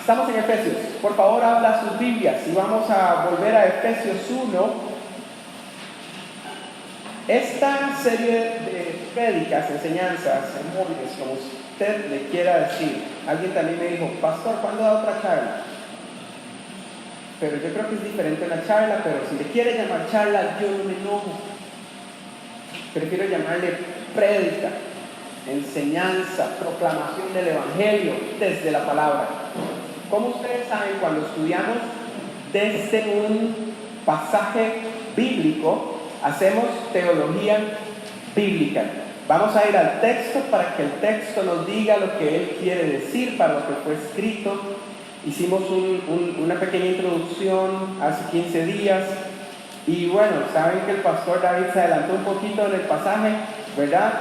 Estamos en Efesios. Por favor, abra sus Biblias y vamos a volver a Efesios 1. Esta serie de prédicas, enseñanzas, sermones, como usted le quiera decir. Alguien también me dijo, pastor, ¿cuándo da otra charla? Pero yo creo que es diferente una charla, pero si le quiere llamar charla, yo no me enojo. Prefiero llamarle prédica, enseñanza, proclamación del Evangelio desde la palabra. Como ustedes saben, cuando estudiamos desde un pasaje bíblico, hacemos teología bíblica. Vamos a ir al texto para que el texto nos diga lo que él quiere decir, para lo que fue escrito. Hicimos una pequeña introducción hace 15 días. Y bueno, saben que el pastor David se adelantó un poquito en el pasaje, ¿verdad?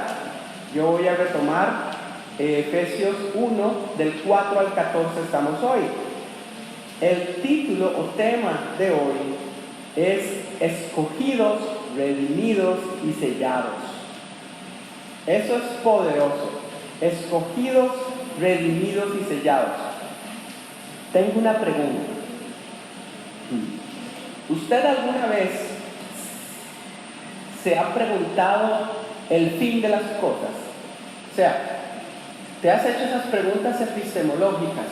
Yo voy a retomar Efesios 1, del 4 al 14 estamos hoy. El título o tema de hoy es escogidos, redimidos y sellados. Eso es poderoso. Escogidos, redimidos y sellados. Tengo una pregunta. ¿Usted alguna vez se ha preguntado el fin de las cosas? O sea, ¿te has hecho esas preguntas epistemológicas?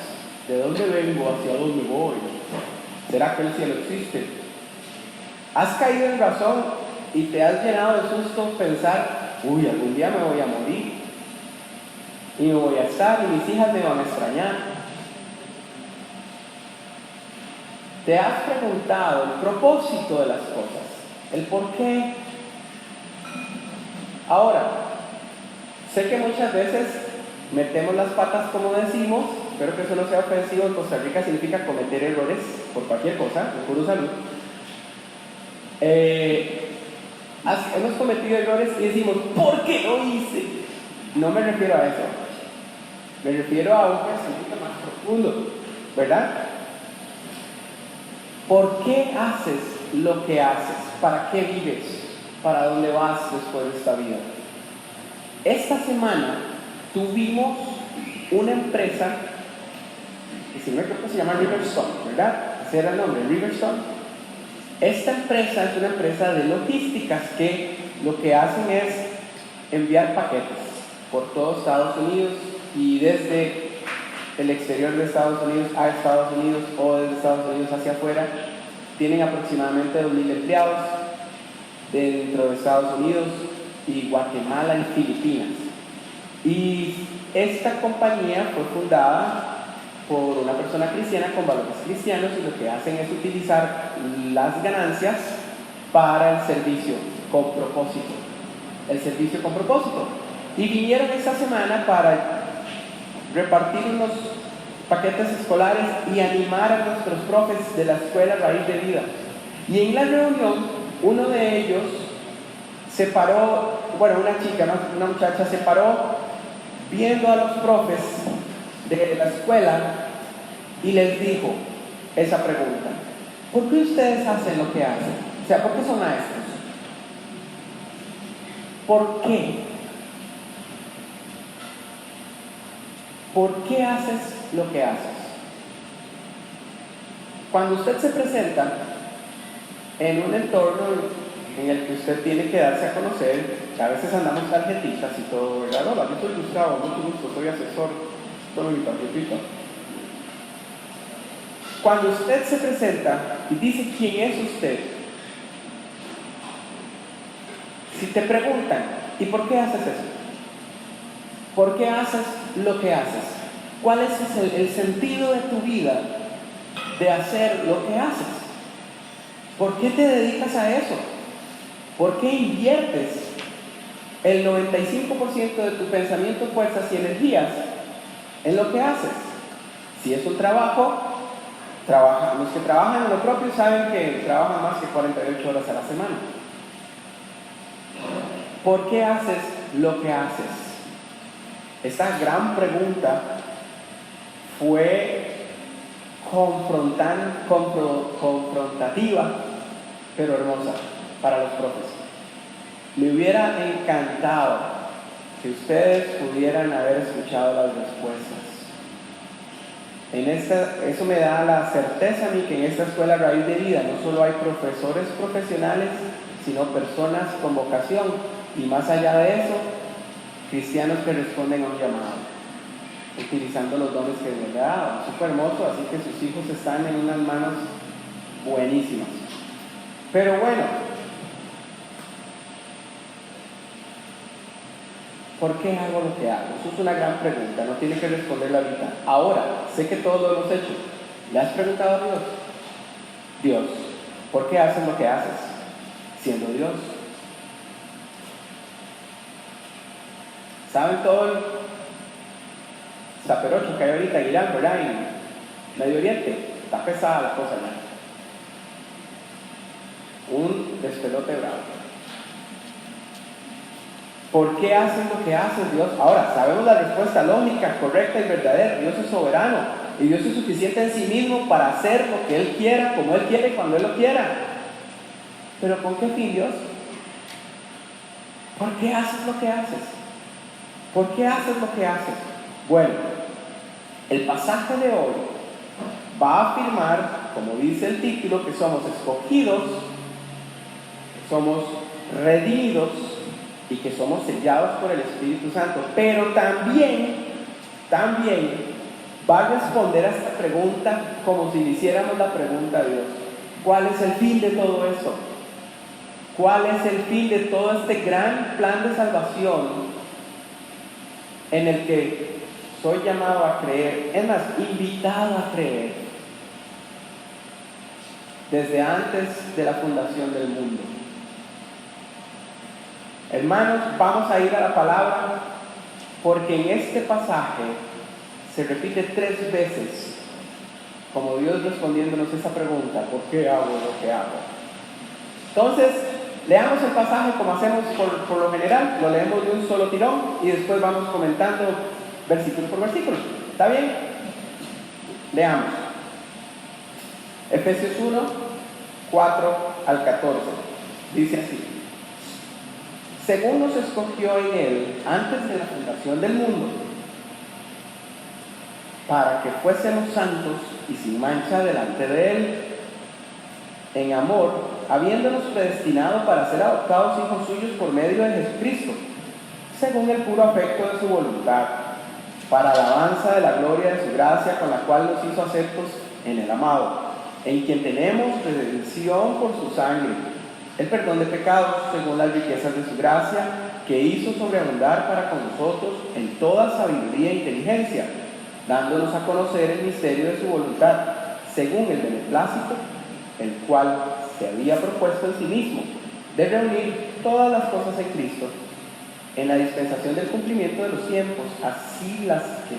¿De dónde vengo? ¿Hacia dónde voy? ¿Será que el cielo existe? ¿Has caído en razón y te has llenado de susto pensar, uy, algún día me voy a morir y me voy a estar y mis hijas me van a extrañar? ¿Te has preguntado el propósito de las cosas? ¿El por qué? Ahora, sé que muchas veces metemos las patas como decimos, espero que eso no sea ofensivo. En Costa Rica significa cometer errores por cualquier cosa, por puro salud. Hemos cometido errores y decimos, ¿por qué lo hice? No me refiero a eso. Me refiero a un pensamiento más profundo, ¿verdad? ¿Por qué haces lo que haces? ¿Para qué vives? ¿Para dónde vas después de esta vida? Esta semana tuvimos una empresa que, si no me equivoco, se llama Riverstone, ¿verdad? Ese era el nombre, Riverstone. Esta empresa es una empresa de logísticas que lo que hacen es enviar paquetes por todo Estados Unidos y desde el exterior de Estados Unidos a Estados Unidos o desde Estados Unidos hacia afuera. Tienen aproximadamente 2,000 empleados dentro de Estados Unidos y Guatemala y Filipinas. Y esta compañía fue fundada por una persona cristiana con valores cristianos, y lo que hacen es utilizar las ganancias para el servicio con propósito. El servicio con propósito. Y vinieron esta semana para repartir unos paquetes escolares y animar a nuestros profes de la escuela Raíz de Vida. Y en la reunión, uno de ellos se paró, una muchacha se paró viendo a los profes de la escuela y les dijo esa pregunta: ¿por qué ustedes hacen lo que hacen? O sea, ¿por qué son maestros? ¿Por qué? ¿Por qué haces lo que haces? Cuando usted se presenta en un entorno en el que usted tiene que darse a conocer, a veces andamos tarjetitas y todo, ¿verdad? Hola, yo soy Gustavo, mucho gusto, soy asesor, tome mi tarjetita. Cuando usted se presenta y dice quién es usted, si te preguntan, ¿y por qué haces eso? ¿Por qué haces lo que haces? ¿Cuál es el sentido de tu vida de hacer lo que haces? ¿Por qué te dedicas a eso? ¿Por qué inviertes el 95% de tu pensamiento, fuerzas y energías en lo que haces? Si es un trabajo, los que trabajan en lo propio saben que trabajan más que 48 horas a la semana. ¿Por qué haces lo que haces? Esta gran pregunta fue confrontativa, pero hermosa para los profes. Me hubiera encantado que ustedes pudieran haber escuchado las respuestas. Eso me da la certeza a mí que en esta escuela Raíz de Vida no solo hay profesores profesionales, sino personas con vocación, y más allá de eso, cristianos que responden a un llamado, utilizando los dones que Dios le ha dado. Súper hermoso, así que sus hijos están en unas manos buenísimas. Pero bueno, ¿por qué hago lo que hago? Eso es una gran pregunta, no tiene que responderla ahorita. Ahora, sé que todos lo hemos hecho. ¿Le has preguntado a Dios? Dios, ¿por qué haces lo que haces? Siendo Dios. ¿Saben todo el zaperocho que hay ahorita en Irán, verdad? En Medio Oriente. Está pesada la cosa, ¿no? Un despelote bravo. ¿Por qué haces lo que haces, Dios? Ahora, sabemos la respuesta lógica, correcta y verdadera. Dios es soberano y Dios es suficiente en sí mismo para hacer lo que Él quiera, como Él quiere, cuando Él lo quiera. ¿Pero con qué fin, Dios? ¿Por qué haces lo que haces? ¿Por qué haces lo que haces? Bueno, el pasaje de hoy va a afirmar, como dice el título, que somos escogidos, que somos redimidos y que somos sellados por el Espíritu Santo. Pero también va a responder a esta pregunta como si le hiciéramos la pregunta a Dios. ¿Cuál es el fin de todo eso? ¿Cuál es el fin de todo este gran plan de salvación en el que soy llamado a creer, es más, invitado a creer, desde antes de la fundación del mundo? Hermanos, vamos a ir a la palabra porque en este pasaje se repite 3 veces como Dios respondiéndonos esa pregunta: ¿por qué hago lo que hago? Entonces, leamos el pasaje como hacemos por lo general, lo leemos de un solo tirón y después vamos comentando versículo por versículo. ¿Está bien? Leamos. Efesios 1, 4 al 14. Dice así: según nos escogió en Él antes de la fundación del mundo, para que fuésemos santos y sin mancha delante de Él, en amor, habiéndonos predestinado para ser adoptados hijos suyos por medio de Jesucristo, según el puro afecto de su voluntad, para alabanza de la gloria de su gracia, con la cual nos hizo aceptos en el amado, en quien tenemos redención por su sangre, el perdón de pecados, según las riquezas de su gracia, que hizo sobreabundar para con nosotros en toda sabiduría e inteligencia, dándonos a conocer el misterio de su voluntad, según el beneplácito, el cual se había propuesto en sí mismo, de reunir todas las cosas en Cristo, en la dispensación del cumplimiento de los tiempos, así las que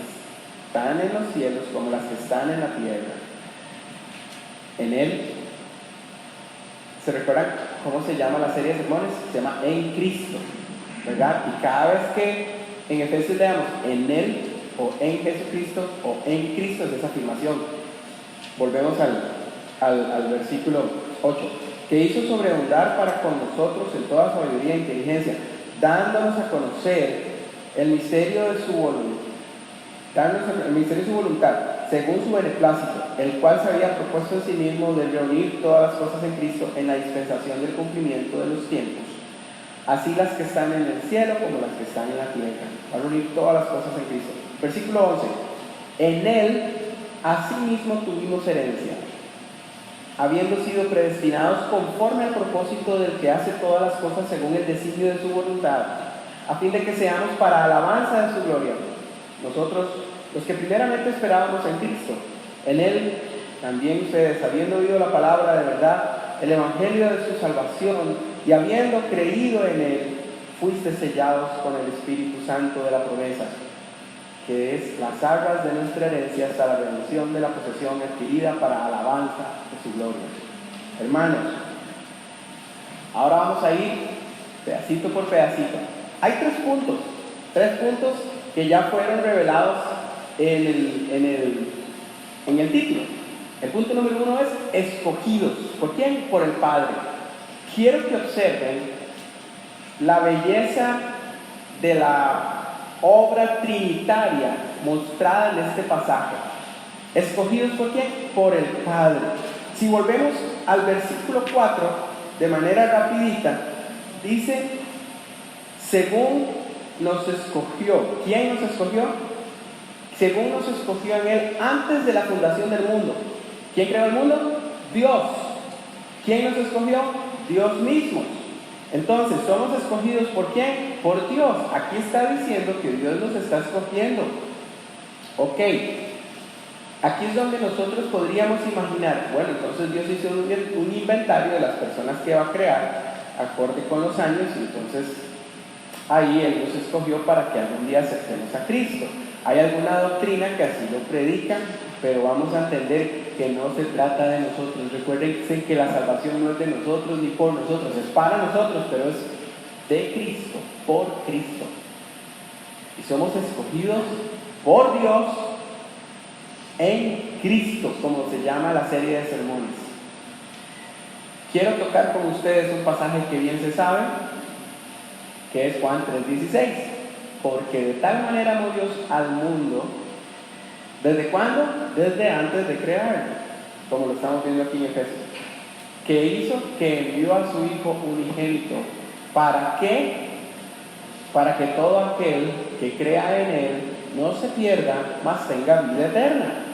están en los cielos como las que están en la tierra. En Él, ¿se recuerdan cómo se llama la serie de sermones? Se llama En Cristo, ¿verdad? Y cada vez que en Efesios leamos en Él, o en Jesucristo, o en Cristo, es esa afirmación. Volvemos al versículo 8, que hizo sobreabundar para con nosotros en toda sabiduría e inteligencia, dándonos a conocer el misterio de su voluntad, según su beneplácito, el cual se había propuesto en sí mismo de reunir todas las cosas en Cristo en la dispensación del cumplimiento de los tiempos, así las que están en el cielo como las que están en la tierra. Va a reunir todas las cosas en Cristo. Versículo 11, en Él asimismo tuvimos herencia, habiendo sido predestinados conforme al propósito del que hace todas las cosas según el designio de su voluntad, a fin de que seamos para alabanza de su gloria. Nosotros, los que primeramente esperábamos en Cristo, en Él también ustedes, habiendo oído la palabra de verdad, el evangelio de su salvación, y habiendo creído en Él, fuiste sellados con el Espíritu Santo de la promesa, que es las arras de nuestra herencia hasta la redención de la posesión adquirida para alabanza de su gloria. Hermanos, ahora vamos a ir pedacito por pedacito. Hay 3 puntos que ya fueron revelados en el título. El punto número 1 es escogidos. ¿Por quién? Por el Padre. Quiero que observen la belleza de la obra trinitaria mostrada en este pasaje. ¿Escogidos por quién? Por el Padre. Si volvemos al versículo 4, de manera rapidita, dice, según nos escogió. ¿Quién nos escogió? Según nos escogió en Él antes de la fundación del mundo. ¿Quién creó el mundo? Dios. ¿Quién nos escogió? Dios mismo. Entonces, ¿somos escogidos por quién? Por Dios. Aquí está diciendo que Dios nos está escogiendo. Ok. Aquí es donde nosotros podríamos imaginar, bueno, entonces Dios hizo un inventario de las personas que va a crear, acorde con los años, y entonces ahí Él nos escogió para que algún día aceptemos a Cristo. Hay alguna doctrina que así lo predica, pero vamos a entender que no se trata de nosotros. Recuerden que la salvación no es de nosotros ni por nosotros, es para nosotros, pero es de Cristo, por Cristo. Y somos escogidos por Dios en Cristo, como se llama la serie de sermones. Quiero tocar con ustedes un pasaje que bien se sabe, que es Juan 3:16. Porque de tal manera amó Dios al mundo. ¿Desde cuándo? Desde antes de crearlo, como lo estamos viendo aquí en Efesios. Que hizo que envió a su Hijo unigénito. ¿Para qué? Para que todo aquel que crea en Él no se pierda, mas tenga vida eterna.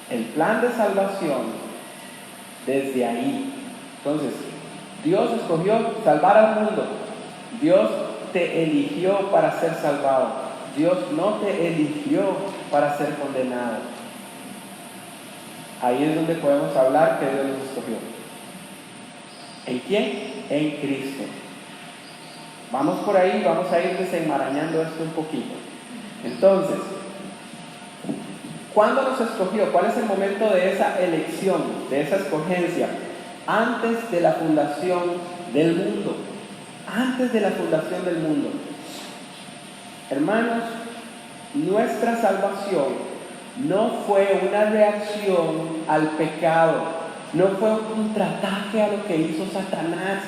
El plan de salvación desde ahí. Entonces, Dios escogió salvar al mundo. Dios te eligió para ser salvado. Dios no te eligió para ser condenado. Ahí es donde podemos hablar que Dios nos escogió. ¿En quién? En Cristo. Vamos por ahí, vamos a ir desenmarañando esto un poquito. Entonces, ¿cuándo nos escogió? ¿Cuál es el momento de esa elección, de esa escogencia? Antes de la fundación del mundo. Antes de la fundación del mundo. Hermanos, nuestra salvación no fue una reacción al pecado, no fue un contraataque a lo que hizo Satanás.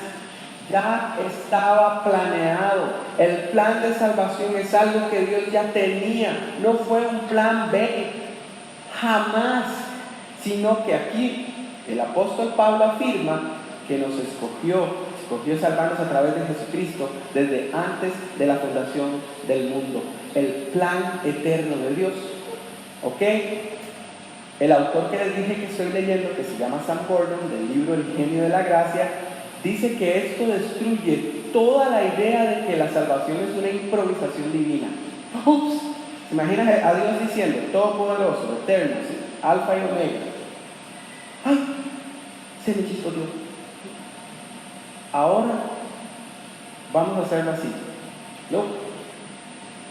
Ya estaba planeado. El plan de salvación es algo que Dios ya tenía, no fue un plan B, jamás, sino que aquí el apóstol Pablo afirma que nos escogió salvarnos a través de Jesucristo desde antes de la fundación del mundo. El plan eterno de Dios. ¿Ok? El autor que les dije que estoy leyendo, que se llama Sam Gordon, del libro El Genio de la Gracia, dice que esto destruye toda la idea de que la salvación es una improvisación divina. Ups. Imagina a Dios diciendo, todopoderoso, eterno, alfa y omega. ¡Ay! Se me chispoteó. Ahora vamos a hacerlo así. No.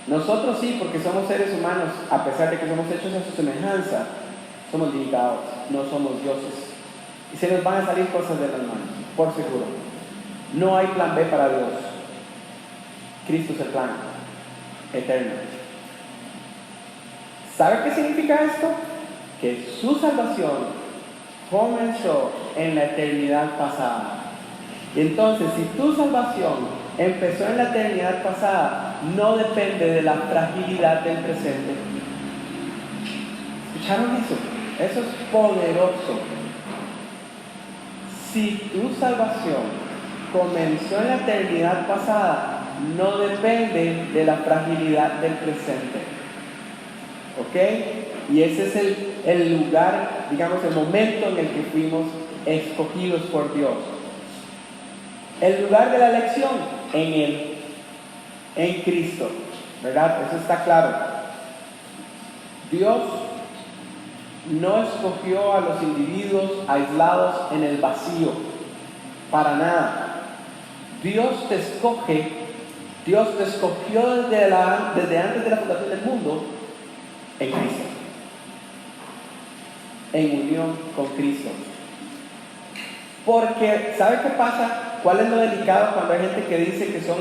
Nosotros sí, porque somos seres humanos, a pesar de que somos hechos a su semejanza, somos limitados, no somos dioses. Y se nos van a salir cosas de las manos, por seguro. No hay plan B para Dios. Cristo es el plan eterno. ¿Sabe qué significa esto? Que su salvación comenzó en la eternidad pasada. Y entonces, si tu salvación empezó en la eternidad pasada, no depende de la fragilidad del presente. ¿Escucharon eso? Eso es poderoso. Si tu salvación comenzó en la eternidad pasada, no depende de la fragilidad del presente. ¿Ok? Y ese es el lugar, digamos, el momento en el que fuimos escogidos por Dios. El lugar de la elección, en Él, en Cristo, ¿verdad? Eso está claro. Dios no escogió a los individuos aislados en el vacío, para nada. Dios te escoge, Dios te escogió desde antes de la fundación del mundo, en Cristo, en unión con Cristo. Porque, ¿sabe qué pasa? ¿Cuál es lo delicado cuando hay gente que dice que son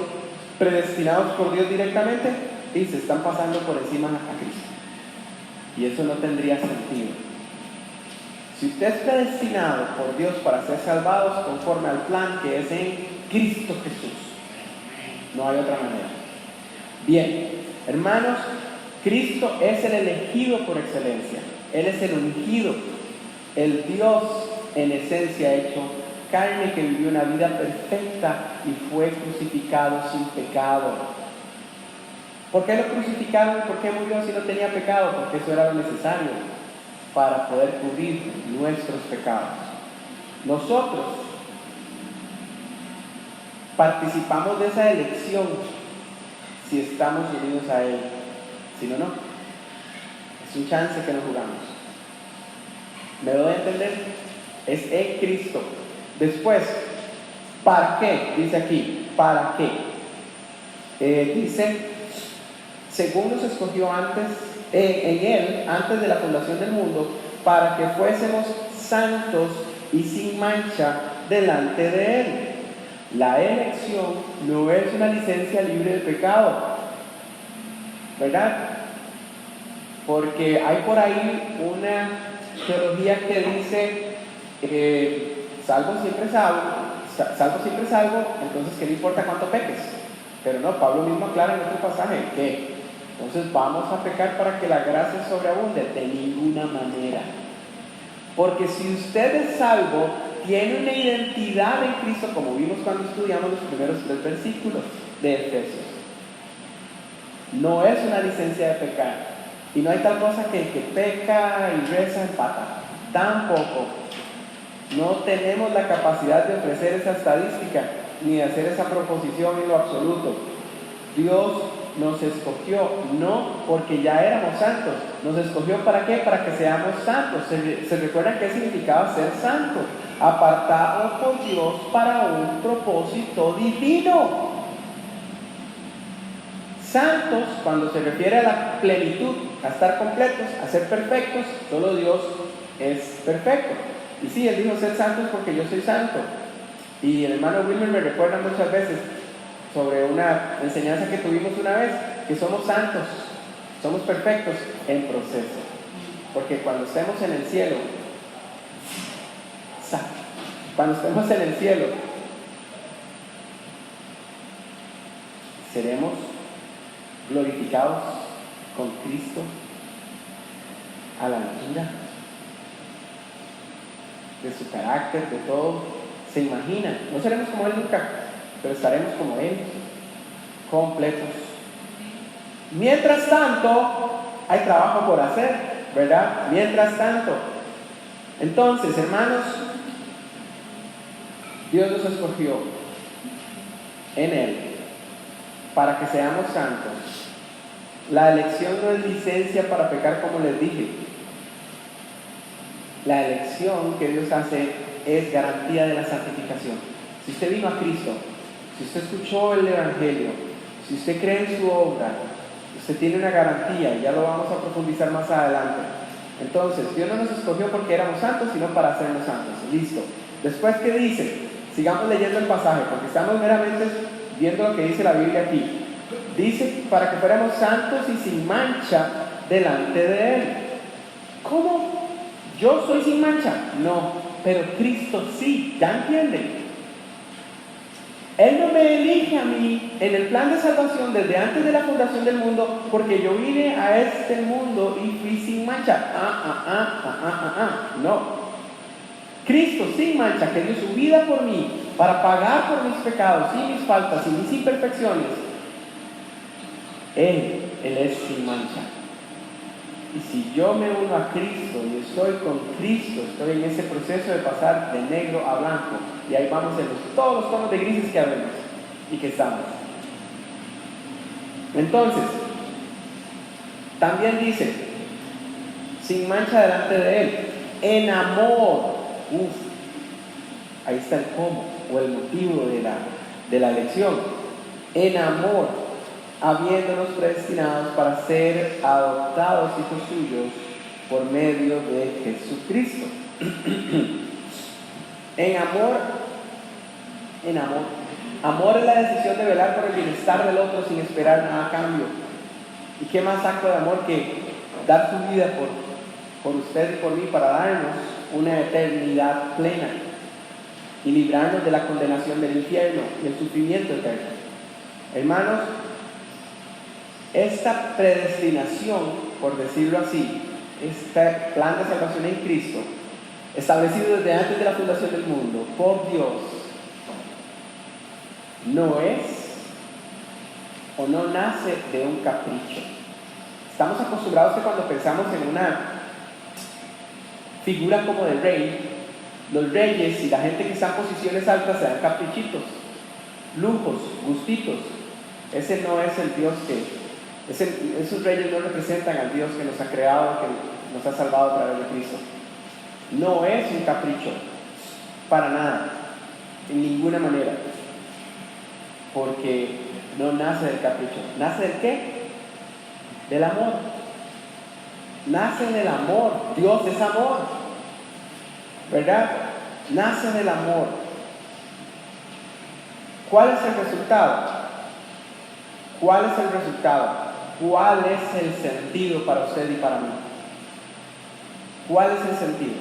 predestinados por Dios directamente? Y se están pasando por encima a Cristo. Y eso no tendría sentido. Si usted es predestinado por Dios para ser salvados conforme al plan que es en Cristo Jesús, no hay otra manera. Bien, hermanos, Cristo es el elegido por excelencia. Él es el ungido, el Dios en esencia hecho carne, que vivió una vida perfecta y fue crucificado sin pecado. ¿Por qué lo crucificaron y por qué murió si no tenía pecado? Porque eso era lo necesario para poder cubrir nuestros pecados. Nosotros participamos de esa elección si estamos unidos a Él. Si no, no. Es un chance que nos jugamos. ¿Me doy a entender? Es en Cristo. Después, ¿para qué? Dice aquí, ¿para qué? Dice, según nos escogió antes, en Él, antes de la fundación del mundo, para que fuésemos santos y sin mancha delante de Él. La elección no es una licencia libre de pecado, ¿verdad? Porque hay por ahí una teología que dice, salvo siempre salvo, entonces que no importa cuánto peques. Pero no, Pablo mismo aclara en otro pasaje que entonces vamos a pecar para que la gracia sobreabunde. De ninguna manera. Porque si usted es salvo, tiene una identidad en Cristo, como vimos cuando estudiamos los primeros 3 versículos de Efesios. No es una licencia de pecar. Y no hay tal cosa que el que peca y reza empata. Tampoco. No tenemos la capacidad de ofrecer esa estadística ni de hacer esa proposición en lo absoluto. Dios nos escogió, no porque ya éramos santos. Nos escogió ¿para qué? Para que seamos santos. ¿Se recuerdan qué significaba ser santo? Apartado por Dios para un propósito divino. Santos, cuando se refiere a la plenitud, a estar completos, a ser perfectos, solo Dios es perfecto. Y sí, Él dijo ser santos porque yo soy santo. Y el hermano Wilmer me recuerda muchas veces sobre una enseñanza que tuvimos una vez, que somos santos, somos perfectos en proceso. Porque cuando estemos en el cielo, seremos glorificados con Cristo a la altura de su carácter, de todo. Se imagina, no seremos como Él nunca, pero estaremos como Él, completos. Mientras tanto, hay trabajo por hacer, ¿verdad? Mientras tanto. Entonces, hermanos, Dios nos escogió en Él para que seamos santos. La elección no es licencia para pecar, como les dije. La elección que Dios hace es garantía de la santificación. Si usted vino a Cristo, si usted escuchó el Evangelio, si usted cree en su obra, usted tiene una garantía, y ya lo vamos a profundizar más adelante. Entonces, Dios no nos escogió porque éramos santos, sino para hacernos santos. Listo. Después, ¿qué dice? Sigamos leyendo el pasaje, porque estamos meramente viendo lo que dice la Biblia aquí. Dice, para que fuéramos santos y sin mancha delante de Él. ¿Cómo? ¿Yo soy sin mancha? No, pero Cristo sí, ¿ya entienden? Él no me elige a mí en el plan de salvación desde antes de la fundación del mundo, porque yo vine a este mundo y fui sin mancha. No. Cristo sin mancha, que dio su vida por mí, para pagar por mis pecados y mis faltas y mis imperfecciones. Él es sin mancha. Y si yo me uno a Cristo y estoy con Cristo, estoy en ese proceso de pasar de negro a blanco. Y ahí vamos en todos los tonos de grises que habemos y que estamos. Entonces, también dice, sin mancha delante de Él, en amor. Ahí está el cómo o el motivo de la elección. En amor, habiéndonos predestinados para ser adoptados hijos suyos por medio de Jesucristo. En amor. Amor es la decisión de velar por el bienestar del otro sin esperar nada a cambio. ¿Y qué más acto de amor que dar su vida por usted y por mí para darnos una eternidad plena y librarnos de la condenación del infierno y el sufrimiento eterno? Hermanos, esta predestinación, por decirlo así, este plan de salvación en Cristo, establecido desde antes de la fundación del mundo, por Dios, no es o no nace de un capricho. Estamos acostumbrados que cuando pensamos en una figura como de rey, los reyes y la gente que está en posiciones altas se dan caprichitos, lujos, gustitos. Ese no es el Dios esos reyes no representan al Dios que nos ha creado, que nos ha salvado a través de Cristo. No es un capricho, para nada, en ninguna manera, porque no nace del capricho. ¿Nace del qué? Del amor. Nace del amor. Dios es amor, ¿verdad? Nace del amor. ¿Cuál es el resultado? ¿Cuál es el resultado? ¿Cuál es el sentido para usted y para mí? ¿Cuál es el sentido?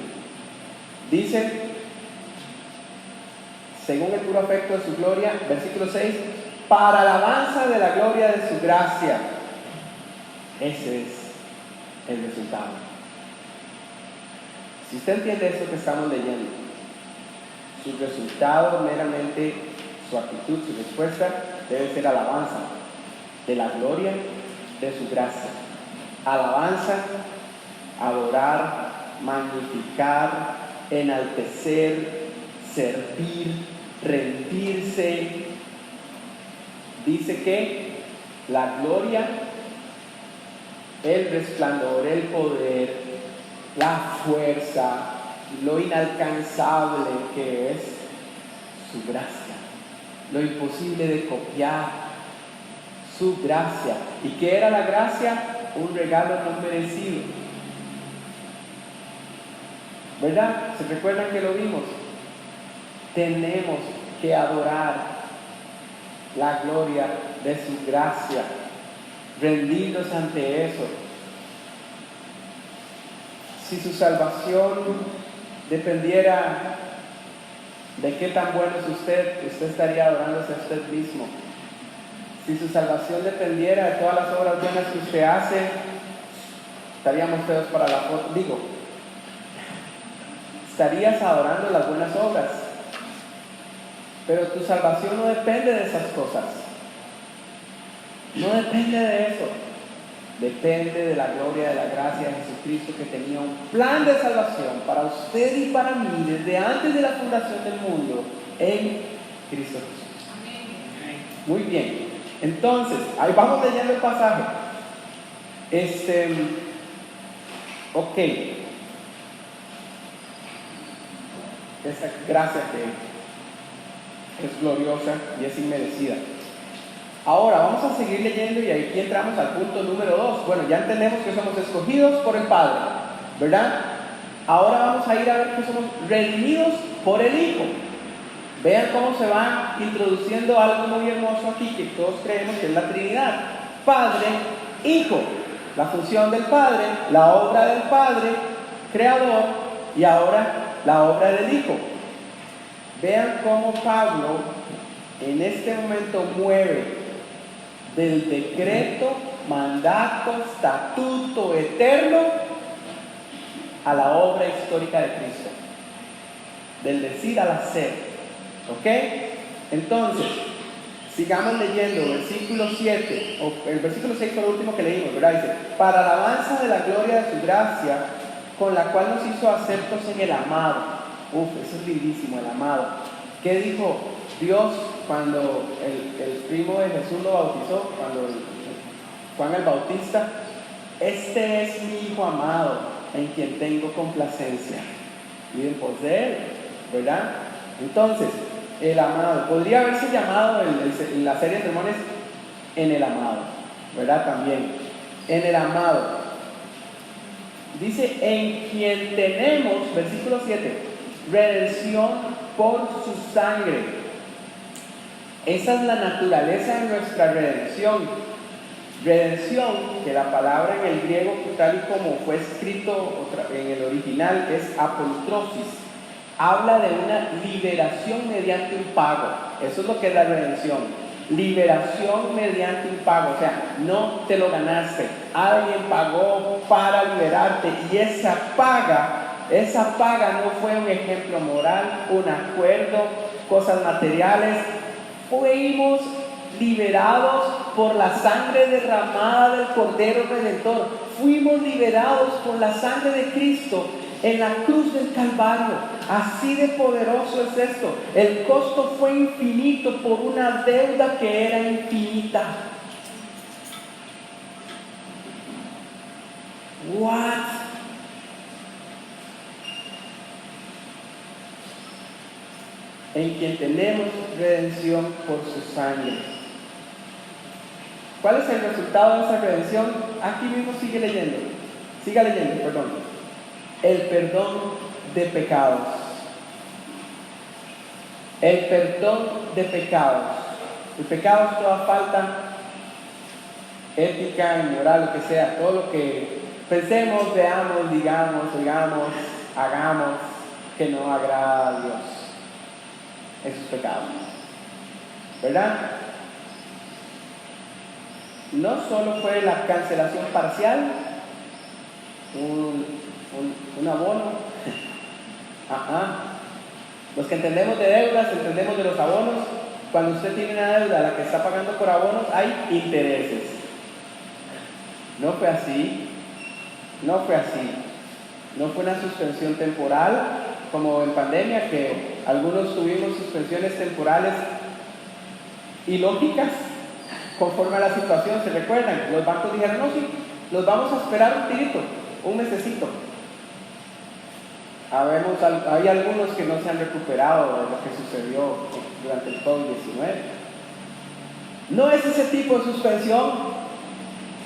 Dice, según el puro afecto de su gloria, versículo 6, para alabanza de la gloria de su gracia. Ese es el resultado. Si usted entiende esto que estamos leyendo, su resultado meramente, su actitud, su respuesta, debe ser alabanza de la gloria de su gracia. Alabanza, adorar, magnificar, enaltecer, servir, rendirse. Dice que la gloria, el resplandor, el poder, la fuerza, lo inalcanzable que es su gracia, lo imposible de copiar, su gracia. ¿Y qué era la gracia? Un regalo no merecido, ¿verdad? ¿Se recuerdan que lo vimos? Tenemos que adorar la gloria de su gracia, rendirnos ante eso. Si su salvación dependiera de qué tan bueno es usted estaría adorándose a usted mismo. Si su salvación dependiera de todas las obras buenas que usted hace, estaríamos feos para la foto. Estarías adorando las buenas obras. Pero tu salvación no depende de esas cosas. No depende de eso. Depende de la gloria, de la gracia de Jesucristo, que tenía un plan de salvación para usted y para mí desde antes de la fundación del mundo en Cristo Jesús. Muy bien. Entonces, ahí vamos leyendo el pasaje. Ok. Esta gracia que es gloriosa y es inmerecida. Ahora vamos a seguir leyendo y aquí entramos al punto número 2. Bueno, ya entendemos que somos escogidos por el Padre, ¿verdad? Ahora vamos a ir a ver que somos redimidos por el Hijo. Vean cómo se va introduciendo algo muy hermoso aquí que todos creemos que es la Trinidad. Padre, Hijo, la función del Padre, la obra del Padre, Creador, y ahora la obra del Hijo. Vean cómo Pablo en este momento mueve del decreto, mandato, estatuto eterno a la obra histórica de Cristo, del decir al hacer. ¿Ok? Entonces, sigamos leyendo versículo 7, o el versículo 6 fue el último que leímos, ¿verdad? Dice, para alabanza de la gloria de su gracia, con la cual nos hizo aceptos en el amado. Eso es lindísimo, el amado. ¿Qué dijo Dios cuando el primo de Jesús lo bautizó? Cuando Juan el Bautista, este es mi Hijo amado, en quien tengo complacencia. Y en pos de él, ¿verdad? Entonces, el amado, podría haberse llamado en la serie de sermones en el amado, ¿verdad? También, en el amado. Dice, en quien tenemos, versículo 7, redención por su sangre. Esa es la naturaleza de nuestra redención. Redención, que la palabra en el griego, tal y como fue escrito en el original, es apotrosis. Habla de una liberación mediante un pago. Eso es lo que es la redención. liberación mediante un pago, o sea, no te lo ganaste, alguien pagó para liberarte y esa paga no fue un ejemplo moral, un acuerdo, cosas materiales, fuimos liberados por la sangre derramada del Cordero Redentor, fuimos liberados por la sangre de Cristo en la cruz del Calvario. Así de poderoso es esto. El costo fue infinito por una deuda que era infinita. What? En quien tenemos redención por su sangre. ¿Cuál es el resultado de esa redención? Aquí mismo siga leyendo, perdón. El perdón de pecados. El perdón de pecados. El pecado es toda falta ética, inmoral, lo que sea, todo lo que pensemos, veamos, digamos, hagamos que no agrada a Dios. Esos pecados, ¿verdad? No solo fue la cancelación parcial, un abono. Los que entendemos de deudas, entendemos de los abonos. Cuando usted tiene una deuda, la que está pagando por abonos, hay intereses. No fue así. No fue una suspensión temporal, como en pandemia, que algunos tuvimos suspensiones temporales ilógicas conforme a la situación. ¿Se recuerdan? Los bancos dijeron, no, sí, los vamos a esperar un tirito, un mesecito. Hay algunos que no se han recuperado de lo que sucedió durante el COVID-19. No es ese tipo de suspensión,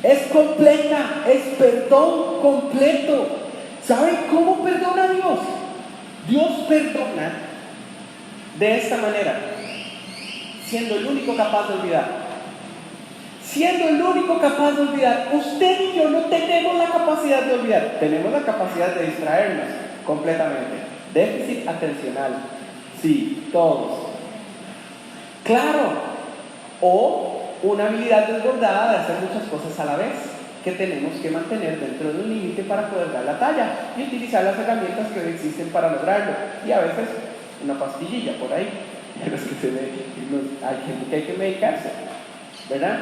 es completa, es perdón completo. ¿Saben cómo perdona Dios? Dios perdona de esta manera, siendo el único capaz de olvidar. Siendo el único capaz de olvidar. Usted y yo no tenemos la capacidad de olvidar, tenemos la capacidad de distraernos completamente. Déficit atencional, sí, todos. Claro. O una habilidad desbordada de hacer muchas cosas a la vez, que tenemos que mantener dentro de un límite para poder dar la talla y utilizar las herramientas que hoy existen para lograrlo. Y a veces una pastillilla por ahí, pero es que hay gente que hay que medicarse, ¿verdad?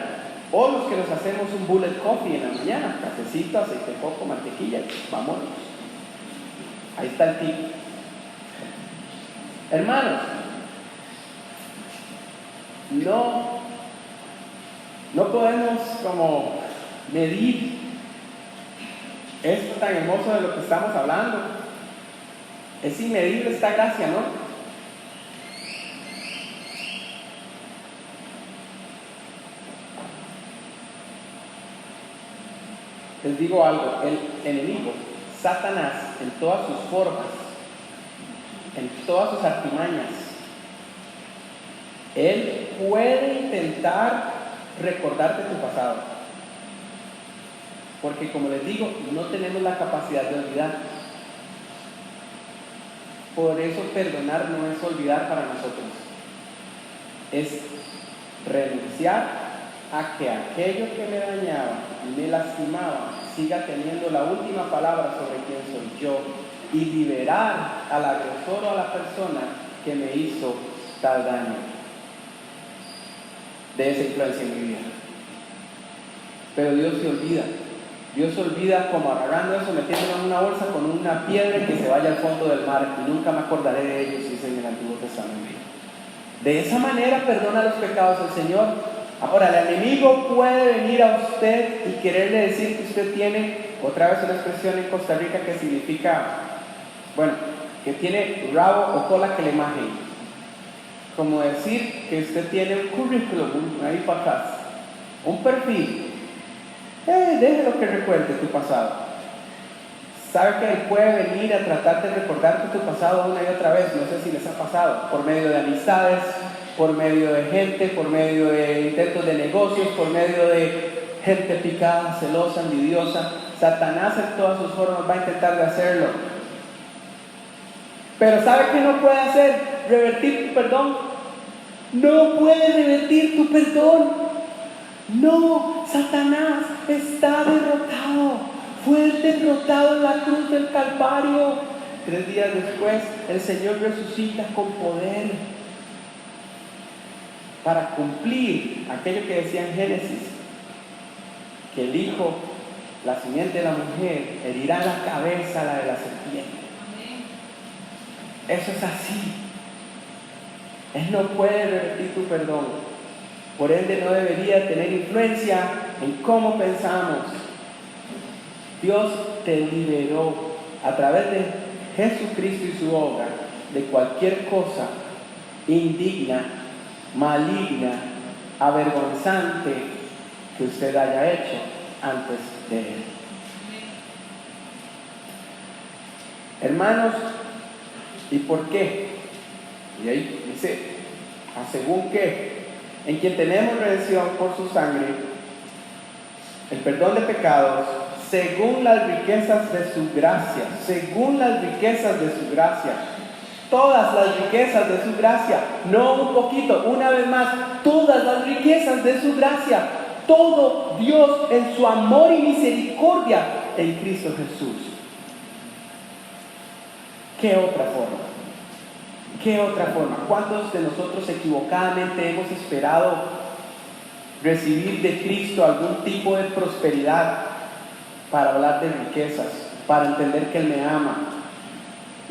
O los que nos hacemos un bullet coffee en la mañana, cafecito, aceite de coco, mantequilla, vámonos. Ahí está el tip. Hermanos, no podemos como medir esto tan hermoso de lo que estamos hablando. Es inmedible esta gracia, ¿no? Les digo algo, el enemigo, Satanás, en todas sus formas, en todas sus artimañas, él puede intentar recordarte tu pasado. Porque como les digo, no tenemos la capacidad de olvidar. Por eso perdonar no es olvidar para nosotros. Es renunciar a que aquello que me dañaba, me lastimaba, siga teniendo la última palabra sobre quién soy yo y liberar al agresor o a la persona que me hizo tal daño de esa influencia en mi vida. Pero Dios se olvida como agarrando eso, metiéndolo en una bolsa con una piedra que se vaya al fondo del mar y nunca me acordaré de ellos, dice en el Antiguo Testamento. De esa manera perdona los pecados del Señor. Ahora, el enemigo puede venir a usted y quererle decir que usted tiene, otra vez una expresión en Costa Rica que significa, que tiene rabo o cola que le majen. Como decir que usted tiene un currículum, ahí para atrás, un perfil. Déjelo que recuerde tu pasado. Sabe que él puede venir a tratar de recordarte tu pasado una y otra vez. No sé si les ha pasado, por medio de amistades, por medio de gente, por medio de intentos de negocios, por medio de gente picada, celosa, envidiosa. Satanás en todas sus formas va a intentar de hacerlo. Pero ¿sabe qué no puede hacer? Revertir tu perdón. no puede revertir tu perdón. No, Satanás está derrotado. Fue derrotado en la cruz del Calvario. 3 días después, el Señor resucita con poder para cumplir aquello que decía en Génesis, que el Hijo, la simiente de la mujer, herirá la cabeza, la de la serpiente. Eso es así. Él no puede revertir tu perdón. Por ende, no debería tener influencia en cómo pensamos. Dios te liberó a través de Jesucristo y su obra de cualquier cosa indigna, maligna, avergonzante que usted haya hecho antes de Él. Hermanos, ¿y por qué? Y ahí dice, ¿a según qué? En quien tenemos redención por su sangre, el perdón de pecados, según las riquezas de su gracia, según las riquezas de su gracia, todas las riquezas de su gracia, no un poquito, una vez más, todas las riquezas de su gracia, todo Dios en su amor y misericordia en Cristo Jesús. ¿Qué otra forma? ¿Qué otra forma? ¿Cuántos de nosotros equivocadamente hemos esperado recibir de Cristo algún tipo de prosperidad para hablar de riquezas, para entender que Él me ama?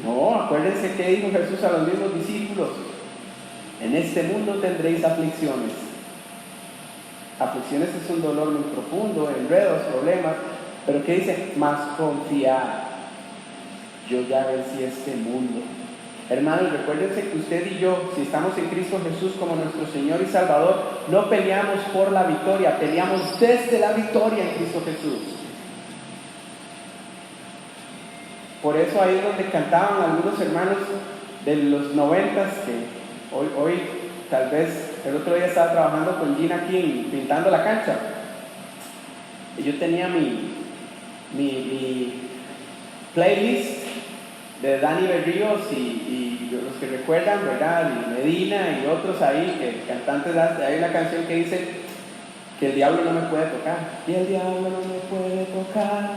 No, acuérdense que dijo Jesús a los mismos discípulos: en este mundo tendréis aflicciones. Aflicciones es un dolor muy profundo, enredos, problemas, pero ¿qué dice? Mas confiad, yo ya vencí este mundo. Hermanos, recuérdense que usted y yo, si estamos en Cristo Jesús como nuestro Señor y Salvador, no peleamos por la victoria, peleamos desde la victoria en Cristo Jesús. Por eso ahí es donde cantaban algunos hermanos de los 90s, que hoy tal vez, el otro día estaba trabajando con Gina aquí pintando la cancha, y yo tenía mi playlist de Dani Berríos y los que recuerdan, ¿verdad? Y Medina y otros ahí, que cantantes, hay una canción que dice que el diablo no me puede tocar. Y el diablo no me puede tocar,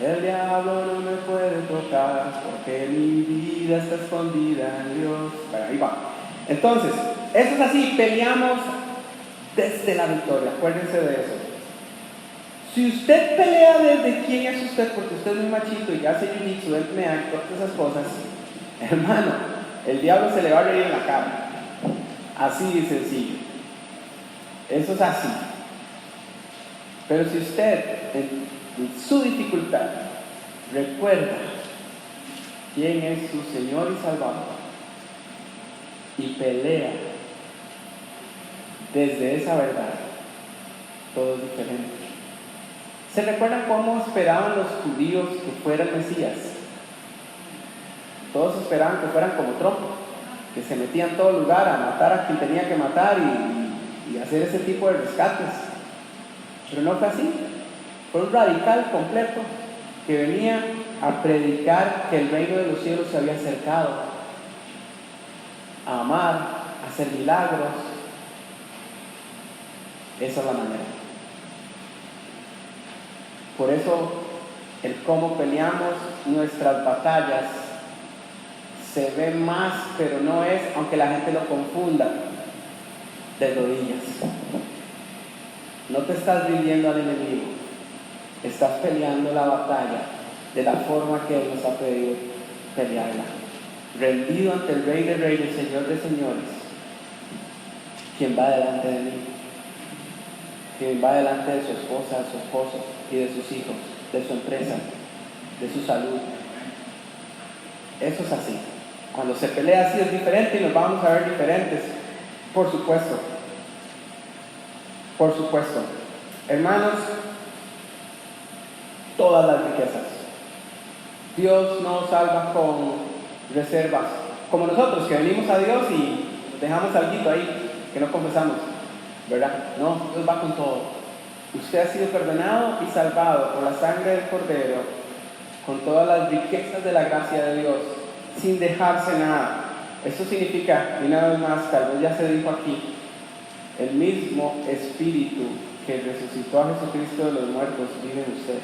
el diablo no me puede tocar, porque mi vida está escondida en Dios. Bueno, ahí va. Entonces, eso es así, peleamos desde la victoria, acuérdense de eso. Si usted pelea desde quién es usted, porque usted es muy machito y hace jiu-jitsu, MMA, todas esas cosas, hermano, el diablo se le va a reír en la cara. Así de sencillo. Eso es así. Pero si usted, en su dificultad, recuerda quién es su Señor y Salvador y pelea desde esa verdad, todo es diferente. ¿Se recuerdan cómo esperaban los judíos que fuera el Mesías? Todos esperaban que fueran como Trump, que se metían en todo lugar a matar a quien tenía que matar y hacer ese tipo de rescates. Pero no fue así. Fue un radical completo que venía a predicar que el reino de los cielos se había acercado, a amar, a hacer milagros. Esa es la manera. Por eso, el cómo peleamos nuestras batallas se ve más, pero no es, aunque la gente lo confunda, de rodillas. No te estás rindiendo al enemigo, estás peleando la batalla de la forma que Él nos ha pedido pelearla. Rendido ante el Rey de Reyes, Señor de Señores, quien va delante de mí, quien va delante de su esposa, de su esposo y de sus hijos, de su empresa, de su salud. Eso es así. Cuando se pelea así es diferente y nos vamos a ver diferentes, por supuesto. Por supuesto. Hermanos, todas las riquezas. Dios no salva con reservas, como nosotros que venimos a Dios y dejamos algo ahí que no confesamos, ¿verdad? No, Dios va con todo. Usted ha sido perdonado y salvado por la sangre del Cordero, con todas las riquezas de la gracia de Dios, sin dejarse nada. Esto significa, y una vez más, tal vez ya se dijo aquí, el mismo Espíritu que resucitó a Jesucristo de los muertos vive en usted.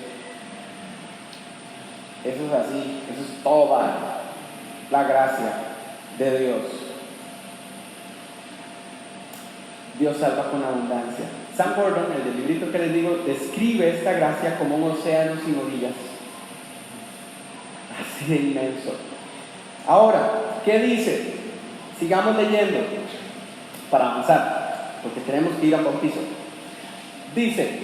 Eso es así, eso es toda la gracia de Dios. Dios salva con abundancia. Sam Gordon, el del librito que les digo, describe esta gracia como un océano sin orillas. Así de inmenso. Ahora, ¿qué dice? Sigamos leyendo para avanzar, porque tenemos que ir a bautizo. Dice,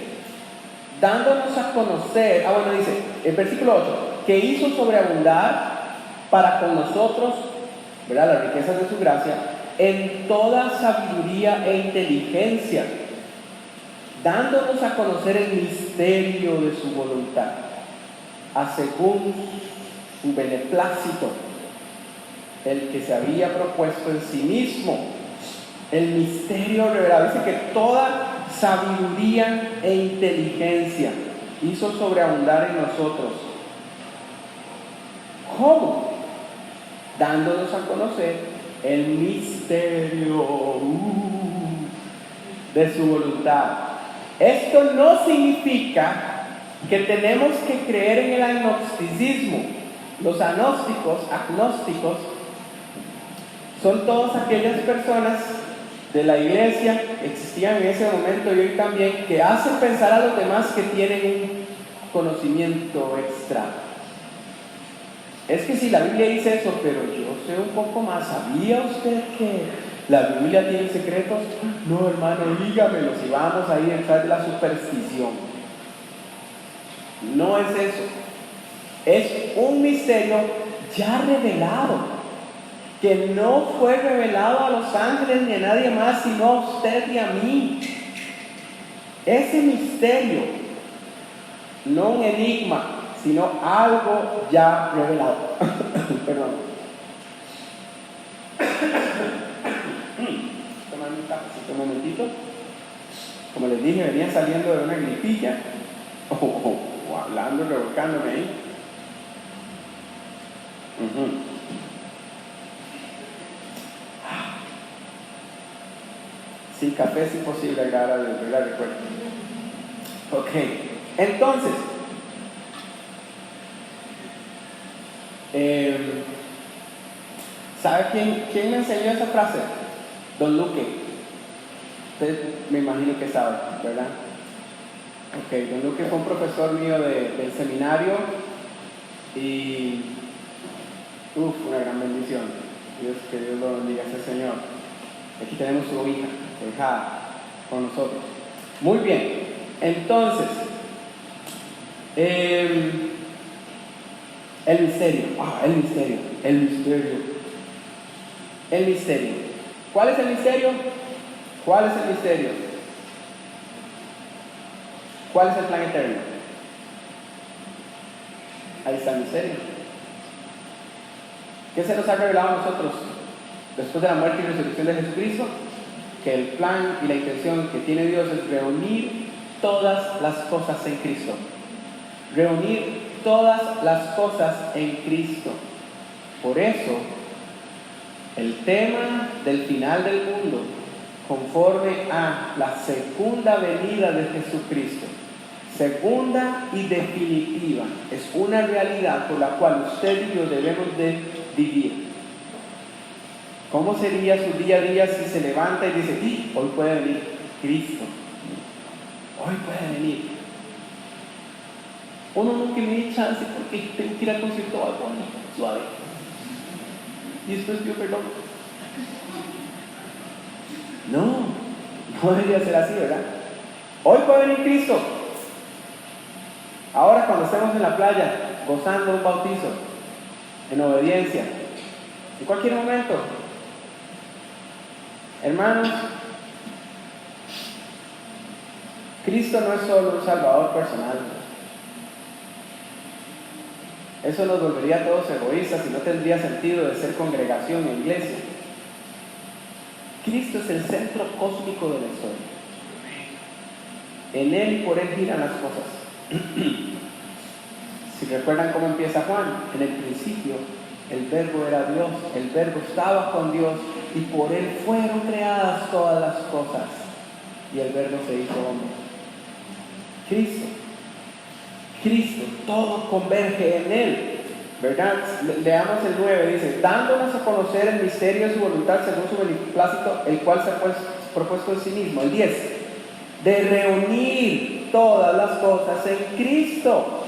dándonos a conocer, dice, el versículo 8, que hizo sobreabundar para con nosotros, ¿verdad?, las riquezas de su gracia, en toda sabiduría e inteligencia, dándonos a conocer el misterio de su voluntad, según su beneplácito, el que se había propuesto en sí mismo, el misterio revelado. Dice que toda sabiduría e inteligencia hizo sobreabundar en nosotros. ¿Cómo? Dándonos a conocer el misterio de su voluntad. Esto no significa que tenemos que creer en el agnosticismo. Los agnósticos son todas aquellas personas de la iglesia que existían en ese momento y hoy también, que hacen pensar a los demás que tienen un conocimiento extra. Es que si la Biblia dice eso, pero yo sé un poco más. ¿Sabía usted que la Biblia tiene secretos? No, hermano, dígamelo, si vamos a ir detrás de la superstición. No es eso. Es un misterio ya revelado, que no fue revelado a los ángeles ni a nadie más, sino a usted y a mí. Ese misterio, no un enigma, sino algo ya revelado. Perdón. Tomar un cafecito un momentito. Como les dije, venía saliendo de una gripilla, o hablando, revolcándome ahí. Sí, café es imposible, agradar a Dios, ¿verdad? Recuerden. Ok, entonces, ¿sabe quién me enseñó esa frase? Don Luque. Usted me imagino que sabe, ¿verdad? Ok, Don Luque fue un profesor mío del seminario y una gran bendición. Que Dios lo bendiga a ese señor. Aquí tenemos su hija, con nosotros. Muy bien, entonces, el misterio. ¿Cuál es el misterio? ¿Cuál es el misterio? ¿Cuál es el plan eterno? Ahí está el misterio. ¿Qué se nos ha revelado a nosotros después de la muerte y resurrección de Jesucristo? Que el plan y la intención que tiene Dios es reunir todas las cosas en Cristo. Reunir todas las cosas en Cristo. Por eso, el tema del final del mundo, conforme a la segunda venida de Jesucristo, segunda y definitiva, es una realidad por la cual usted y yo debemos de vivir. ¿Cómo sería su día a día si se levanta y dice, hoy puede venir Cristo? Hoy puede venir. Uno no tiene chance porque tengo que ir al concierto algo suave. Y después pido perdón. No debería ser así, ¿verdad? Hoy puede venir Cristo. Ahora cuando estemos en la playa, gozando un bautizo, en obediencia, en cualquier momento. Hermanos, Cristo no es solo un salvador personal. Eso nos volvería a todos egoístas y no tendría sentido de ser congregación en iglesia. Cristo es el centro cósmico de la historia. En Él y por Él giran las cosas. Si recuerdan cómo empieza Juan, en el principio El Verbo era Dios, el Verbo estaba con Dios y por Él fueron creadas todas las cosas. Y el Verbo se hizo hombre. Cristo, todo converge en Él. ¿Verdad? Leamos el 9, dice, dándonos a conocer el misterio de su voluntad según su beneplácito, el cual se ha propuesto en sí mismo. El 10, de reunir todas las cosas en Cristo.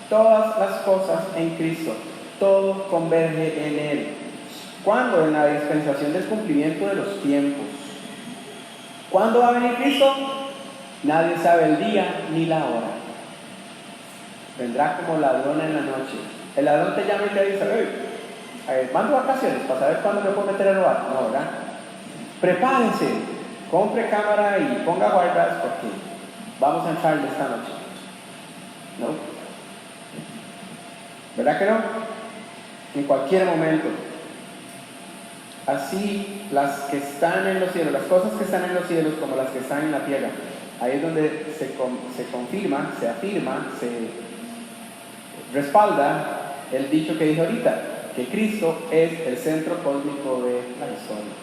Todas las cosas en Cristo. Todo converge en Él. ¿Cuándo? En la dispensación del cumplimiento de los tiempos. ¿Cuándo va a venir Cristo? Nadie sabe el día ni la hora. Vendrá como ladrón en la noche. El ladrón te llama y te dice, mando vacaciones para saber cuándo me puedo meter a robar. No, ¿verdad? Prepárense, compre cámara y ponga guardas porque vamos a entrarle esta noche. ¿No? ¿Verdad que no? En cualquier momento. Así las que están en los cielos, las cosas que están en los cielos como las que están en la tierra. Ahí es donde se confirma, se afirma, se respalda el dicho que dije ahorita, que Cristo es el centro cósmico de la historia.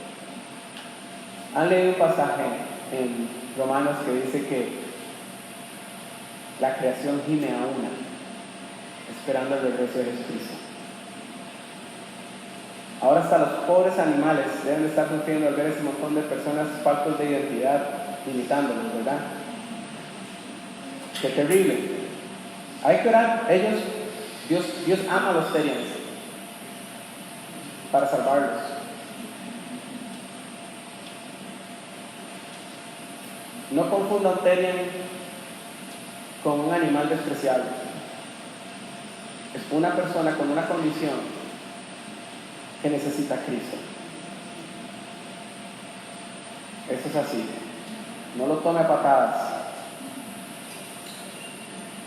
Han leído un pasaje en Romanos que dice que la creación gime a una, esperando el regreso de Jesucristo. Ahora hasta los pobres animales deben de estar sufriendo al ver ese montón de personas faltos de identidad imitándolos, ¿verdad? Qué terrible. Hay que orar. Dios ama a los Terians para salvarlos. No confunda un Terian con un animal despreciable. Es una persona con una condición que necesita a Cristo. Eso es así. No lo tome a patadas.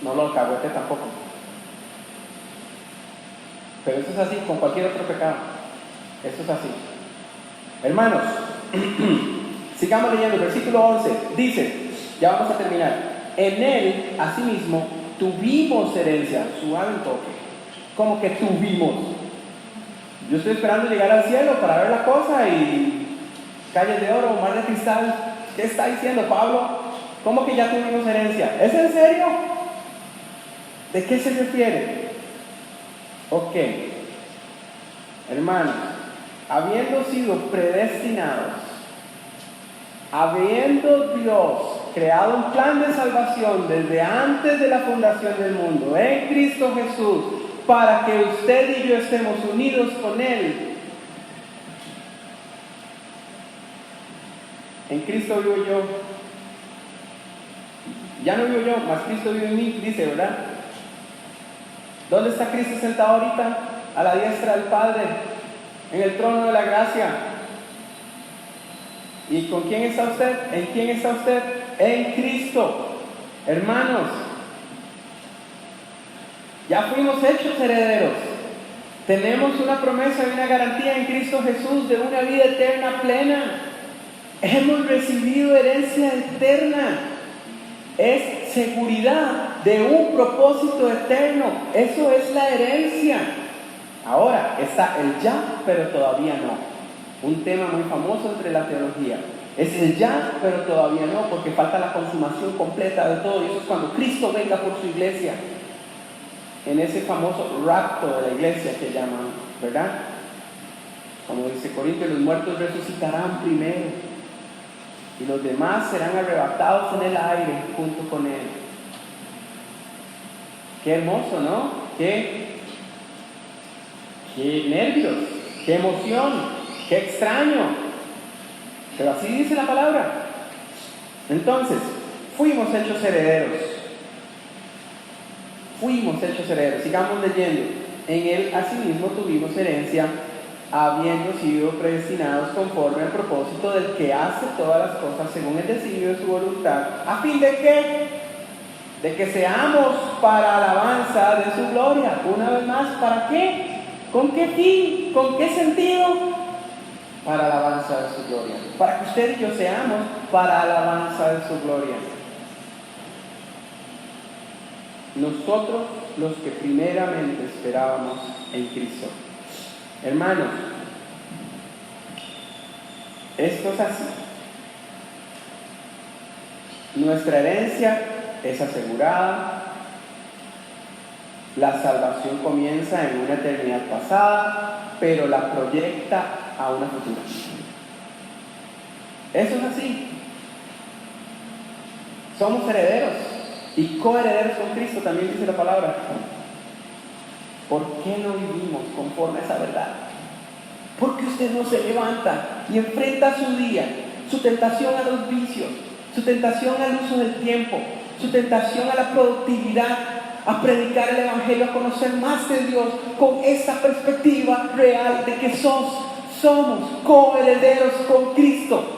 No lo alcahuete tampoco. Pero eso es así con cualquier otro pecado. Eso es así. Hermanos, sigamos leyendo. Versículo 11 dice, ya vamos a terminar. En Él, asimismo, tuvimos herencia. Suave un toque. ¿Cómo que tuvimos? Yo estoy esperando llegar al cielo para ver la cosa y calles de oro, mar de cristal. ¿Qué está diciendo Pablo? ¿Cómo que ya tuvimos herencia? ¿Es en serio? ¿De qué se refiere? Ok, hermanos, habiendo sido predestinados, habiendo Dios creado un plan de salvación desde antes de la fundación del mundo, en Cristo Jesús, para que usted y yo estemos unidos con Él. En Cristo vivo yo. Ya no vivo yo, mas Cristo vive en mí, dice, ¿verdad? ¿Dónde está Cristo sentado ahorita? A la diestra del Padre, en el trono de la gracia. ¿Y con quién está usted? ¿En quién está usted? En Cristo. Hermanos, ya fuimos hechos herederos. Tenemos una promesa y una garantía en Cristo Jesús de una vida eterna plena. Hemos recibido herencia eterna. Es seguridad de un propósito eterno. Eso es la herencia. Ahora está el ya, pero todavía no. Un tema muy famoso entre la teología. Es el ya, pero todavía no, porque falta la consumación completa de todo. Y eso es cuando Cristo venga por su iglesia. En ese famoso rapto de la iglesia que llaman, ¿verdad? Como dice Corintios, los muertos resucitarán primero. Y los demás serán arrebatados en el aire junto con Él. Qué hermoso, ¿no? Qué nervios, qué emoción, qué extraño. Pero así dice la palabra. Entonces, fuimos hechos herederos. Fuimos hechos herederos. Sigamos leyendo. En Él asimismo tuvimos herencia, habiendo sido predestinados conforme al propósito del que hace todas las cosas según el designio de su voluntad. ¿A fin de qué? De que seamos para alabanza de su gloria. Una vez más, ¿para qué? ¿Con qué fin? ¿Con qué sentido? Para alabanza de su gloria. Para que usted y yo seamos para alabanza de su gloria. Nosotros los que primeramente esperábamos en Cristo. Hermanos, esto es así. Nuestra herencia es asegurada. La salvación comienza en una eternidad pasada, pero la proyecta a una futura. Eso es así. Somos herederos y coherederos con Cristo, también dice la palabra. ¿Por qué no vivimos conforme a esa verdad? Porque usted no se levanta y enfrenta su día, su tentación a los vicios, su tentación al uso del tiempo, su tentación a la productividad, a predicar el Evangelio, a conocer más de Dios con esa perspectiva real de que somos coherederos con Cristo.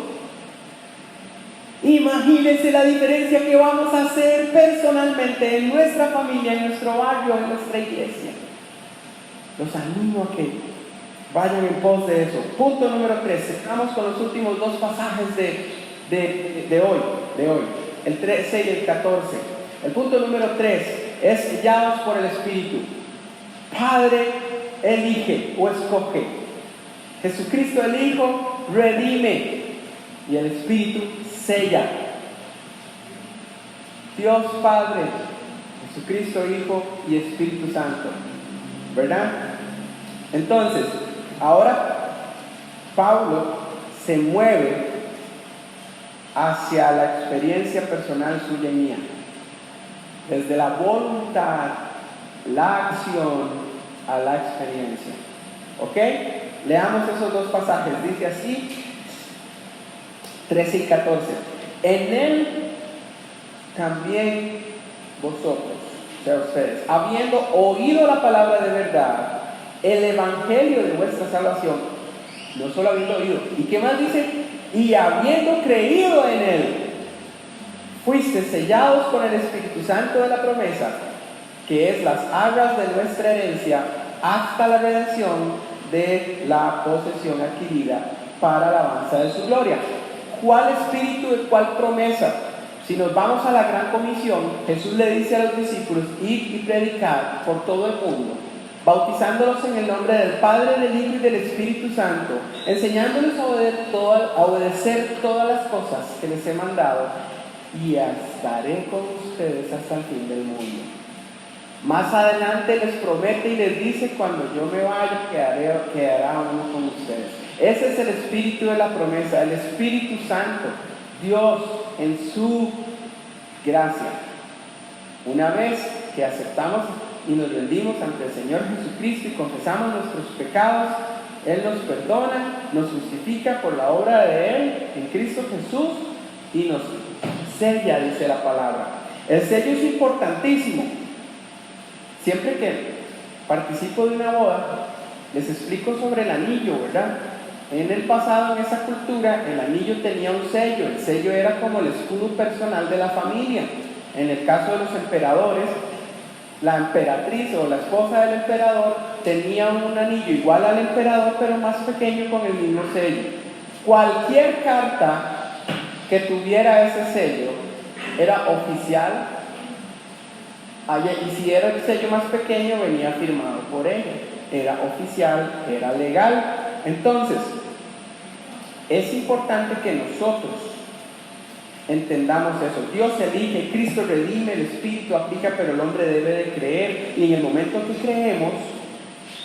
Imagínense la diferencia que vamos a hacer personalmente en nuestra familia, en nuestro barrio, en nuestra iglesia. Los animo a que vayan en pos de eso. Punto número 3. Estamos con los últimos dos pasajes de hoy, el 13 y el 14. El punto número 3 es sellados por el Espíritu. Padre elige o escoge. Jesucristo el Hijo redime y el Espíritu sella. Dios Padre, Jesucristo Hijo y Espíritu Santo, ¿verdad? Entonces, ahora Pablo se mueve hacia la experiencia personal suya y mía, desde la voluntad, la acción a la experiencia. ¿Ok? Leamos esos dos pasajes. Dice así, 13 y 14. En él también vosotros, o sea ustedes, habiendo oído la palabra de verdad, el evangelio de vuestra salvación, no solo habiendo oído, ¿y qué más dice? Y habiendo creído en él, fuiste sellados con el Espíritu Santo de la promesa, que es las arras de nuestra herencia, hasta la redención de la posesión adquirida para la alabanza de su gloria. ¿Cuál espíritu y cuál promesa? Si nos vamos a la gran comisión, Jesús le dice a los discípulos, id y predicad por todo el mundo, bautizándolos en el nombre del Padre, del Hijo y del Espíritu Santo, enseñándoles a obedecer todas las cosas que les he mandado, y estaré con ustedes hasta el fin del mundo. Más adelante les promete y les dice, cuando yo me vaya, quedará uno con ustedes. Ese es el espíritu de la promesa, el Espíritu Santo, Dios en su gracia. Una vez que aceptamos y nos rendimos ante el Señor Jesucristo y confesamos nuestros pecados, Él nos perdona, nos justifica por la obra de Él en Cristo Jesús y nos sella, dice la palabra. El sello es importantísimo. Siempre que participo de una boda, les explico sobre el anillo, ¿verdad? En el pasado, en esa cultura, el anillo tenía un sello. El sello era como el escudo personal de la familia. En el caso de los emperadores, la emperatriz o la esposa del emperador tenía un anillo igual al emperador, pero más pequeño con el mismo sello. Cualquier carta que tuviera ese sello era oficial. Y si era el sello más pequeño, venía firmado por ella. Era oficial, era legal. Entonces, es importante que nosotros entendamos eso. Dios elige, Cristo redime, el Espíritu aplica, pero el hombre debe de creer. Y en el momento que creemos,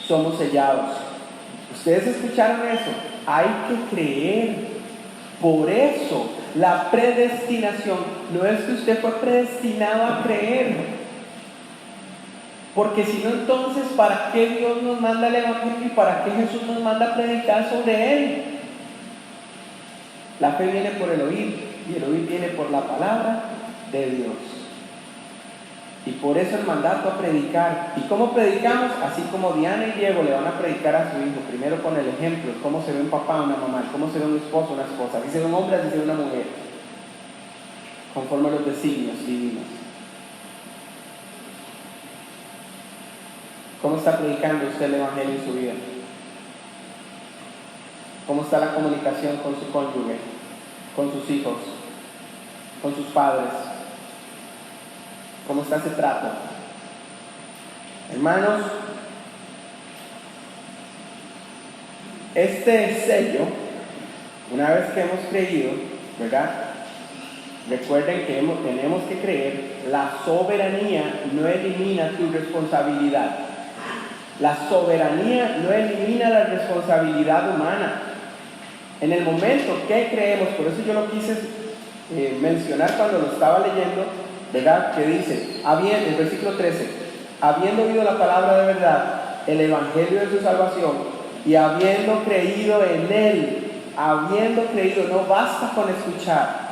somos sellados. Ustedes escucharon eso. Hay que creer. Por eso, la predestinación no es que usted fue predestinado a creer. Porque si no, entonces, ¿para qué Dios nos manda el Evangelio y para qué Jesús nos manda a predicar sobre Él? La fe viene por el oír y el oír viene por la palabra de Dios. Y por eso el mandato a predicar. ¿Y cómo predicamos? Así como Diana y Diego le van a predicar a su hijo. Primero con el ejemplo, cómo se ve un papá, una mamá, cómo se ve un esposo, una esposa. Así se ve un hombre, así se ve una mujer. Conforme a los designios divinos. ¿Cómo está predicando usted el Evangelio en su vida? ¿Cómo está la comunicación con su cónyuge, con sus hijos, con sus padres? ¿Cómo está ese trato? Hermanos, este sello, una vez que hemos creído, ¿verdad? Recuerden que tenemos que creer, la soberanía no elimina tu responsabilidad. La soberanía no elimina la responsabilidad humana. En el momento que creemos, por eso yo lo quise mencionar cuando lo estaba leyendo, ¿verdad? Que dice, el versículo 13, habiendo oído la palabra de verdad, el evangelio de su salvación, y habiendo creído en él, no basta con escuchar.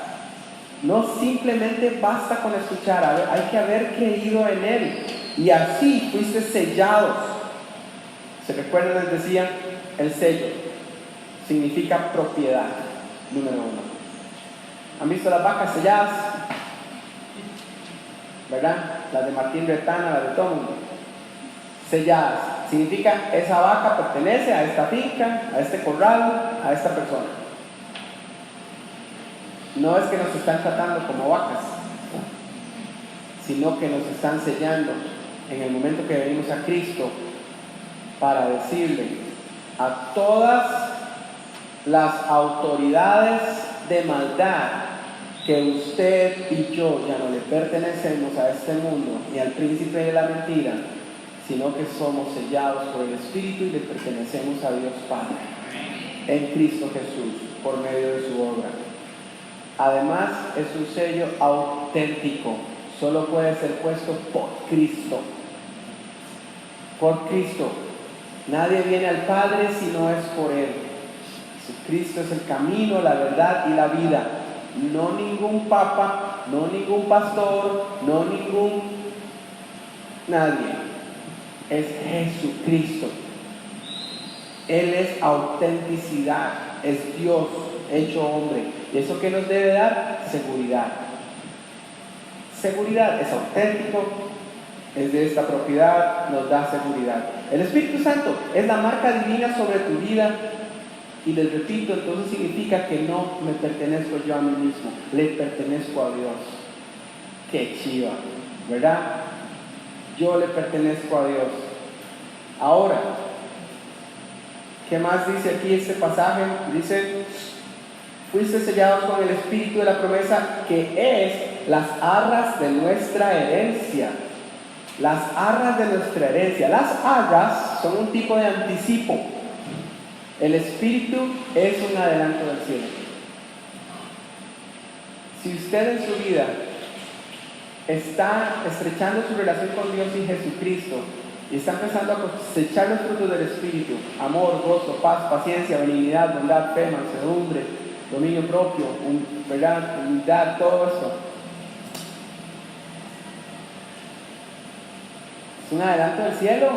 No simplemente basta con escuchar, hay que haber creído en él. Y así fuiste sellados. ¿Se recuerdan? Les decía, el sello significa propiedad, número 1. ¿Han visto las vacas selladas? ¿Verdad? Las de Martín Retana, las de todo mundo. Selladas. Significa, esa vaca pertenece a esta finca, a este corral, a esta persona. No es que nos están tratando como vacas, sino que nos están sellando en el momento que venimos a Cristo para decirle a todas las autoridades de maldad que usted y yo ya no le pertenecemos a este mundo ni al príncipe de la mentira, sino que somos sellados por el Espíritu y le pertenecemos a Dios Padre en Cristo Jesús por medio de su obra. Además, es un sello auténtico, solo puede ser puesto por Cristo. Por Cristo. Nadie viene al Padre si no es por Él. Cristo es el camino, la verdad y la vida. No ningún papa, no ningún pastor, no ningún nadie. Es Jesucristo. Él es autenticidad, es Dios hecho hombre. ¿Y eso qué nos debe dar? Seguridad. Seguridad, es auténtico, es de esta propiedad, nos da seguridad. El Espíritu Santo es la marca divina sobre tu vida. Y les repito, entonces significa que no me pertenezco yo a mí mismo, le pertenezco a Dios. Qué chiva, ¿verdad? Yo le pertenezco a Dios. Ahora, ¿qué más dice aquí este pasaje? Dice, fuiste sellados con el Espíritu de la promesa, que es las arras de nuestra herencia. Las arras de nuestra herencia. Las arras son un tipo de anticipo. El Espíritu es un adelanto del cielo. Si usted en su vida está estrechando su relación con Dios y Jesucristo y está empezando a cosechar los frutos del Espíritu, amor, gozo, paz, paciencia, benignidad, bondad, fe, mansedumbre, dominio propio, ¿verdad? Humildad, todo eso, es un adelanto del cielo.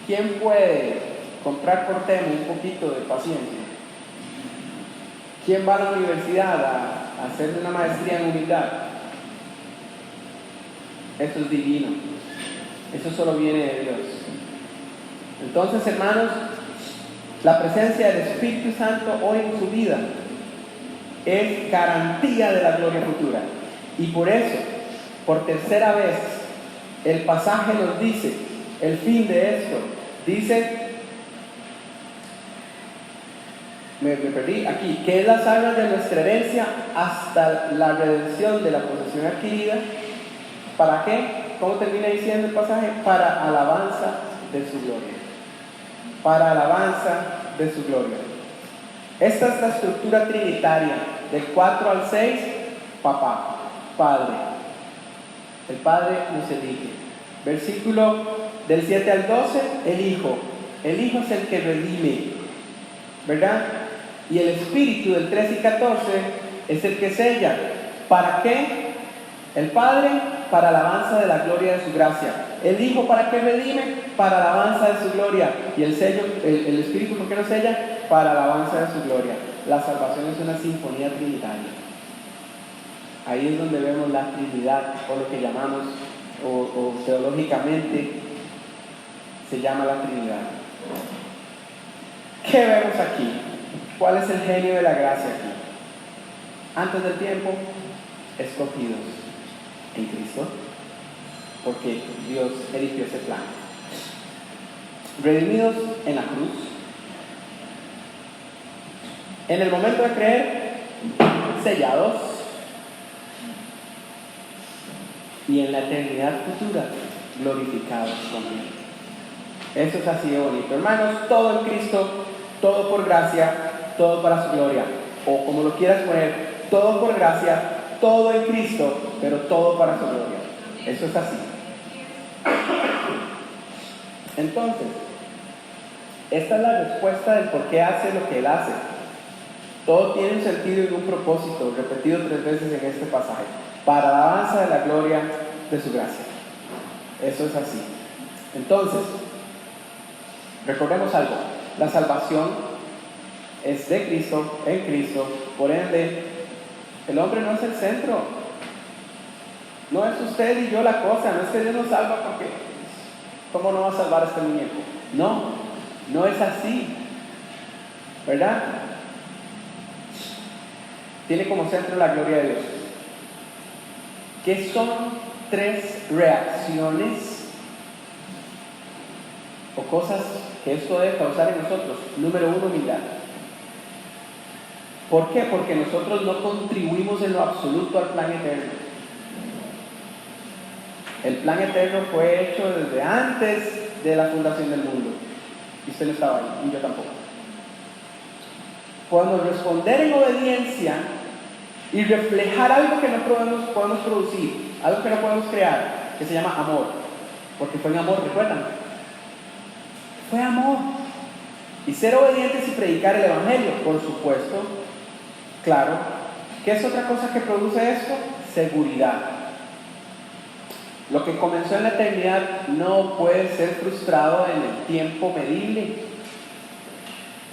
¿Quién puede comprar por Temu un poquito de paciencia? ¿Quién va a la universidad a hacer una maestría en humildad? Eso es divino. Eso solo viene de Dios. Entonces, hermanos, la presencia del Espíritu Santo hoy en su vida es garantía de la gloria futura. Y por eso, por tercera vez, el pasaje nos dice, el fin de esto, dice, me perdí aquí, que es las arras de nuestra herencia hasta la redención de la posesión adquirida. ¿Para qué? ¿Cómo termina diciendo el pasaje? Para alabanza de su gloria. Para alabanza de su gloria. Esta es la estructura trinitaria. Del 4 al 6, papá, Padre. El Padre nos elige. Versículo del 7 al 12, el Hijo. El Hijo es el que redime, ¿verdad? Y el Espíritu del 13 y 14 es el que sella. ¿Para qué? El Padre, para alabanza de la gloria de su gracia. El Hijo, ¿para qué redime? Para alabanza de su gloria. Y el sello, el Espíritu, ¿por qué no sella? Para alabanza de su gloria. La salvación es una sinfonía trinitaria. Ahí es donde vemos la Trinidad, o lo que llamamos, o teológicamente se llama la Trinidad. ¿Qué vemos aquí? ¿Cuál es el genio de la gracia aquí? Antes del tiempo, escogidos en Cristo. porque Dios eligió ese plan. Redimidos en la cruz. En el momento de creer, sellados. Y en la eternidad futura, glorificados con Él. Eso es así de bonito. Hermanos, todo en Cristo, todo por gracia, todo para su gloria. O como lo quieras poner, todo por gracia, todo en Cristo, pero todo para su gloria. Eso es así. Entonces, esta es la respuesta del por qué hace lo que Él hace. Todo tiene un sentido y un propósito, repetido 3 veces en este pasaje, para la alabanza de la gloria de su gracia. Eso es así. Entonces, recordemos algo, la salvación es de Cristo, en Cristo, por ende, el hombre no es el centro, no es usted y yo la cosa, no es que Dios nos salva porque, ¿cómo no va a salvar a este muñeco? No es así, ¿verdad? Tiene como centro la gloria de Dios. ¿Qué son 3 reacciones o cosas que esto debe causar en nosotros? Número 1, humildad. ¿Por qué? Porque nosotros no contribuimos en lo absoluto al plan eterno. El plan eterno fue hecho desde antes de la fundación del mundo. Y usted no estaba ahí, y yo tampoco. Podemos responder en obediencia y reflejar algo que no podemos producir, algo que no podemos crear, que se llama amor. Porque fue en amor, ¿recuerdan? Fue amor. Y ser obedientes y predicar el Evangelio, por supuesto. Claro. ¿Qué es otra cosa que produce esto? Seguridad. Lo que comenzó en la eternidad no puede ser frustrado en el tiempo medible,